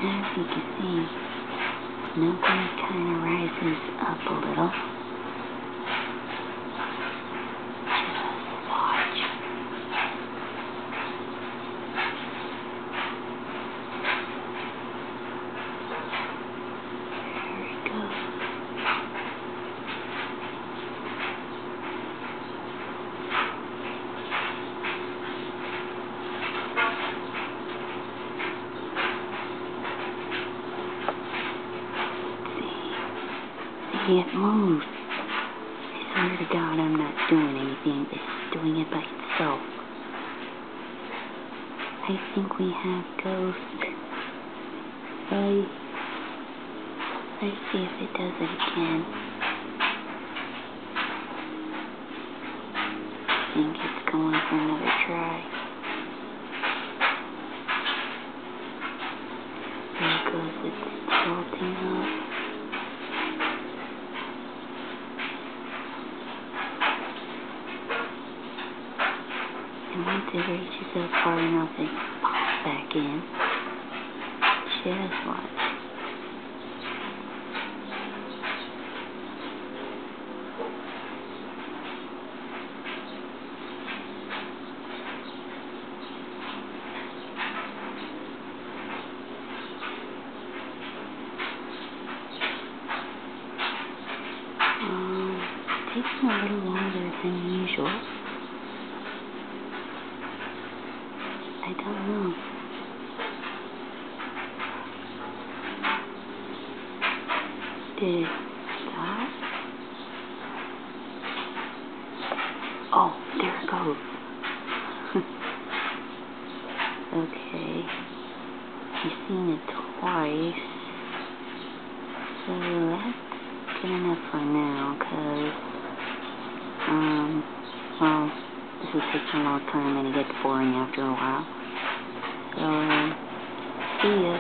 As you can see, nobody kind of rises up a little. Just watch. There it goes. It moves. I swear to God, I'm not doing anything. It's doing it by itself. I think we have ghosts. Let's see if it does it again. I think it's going for another try. There it goes. It's tilting up. And once it reaches up far enough, it pops back in. Just watch. It takes a little longer than usual. I don't know. Did it stop? Oh, there it goes. Okay. You've seen it twice. So that's good enough for now, because, well, this will take a long time and it gets boring after a while. So, see ya.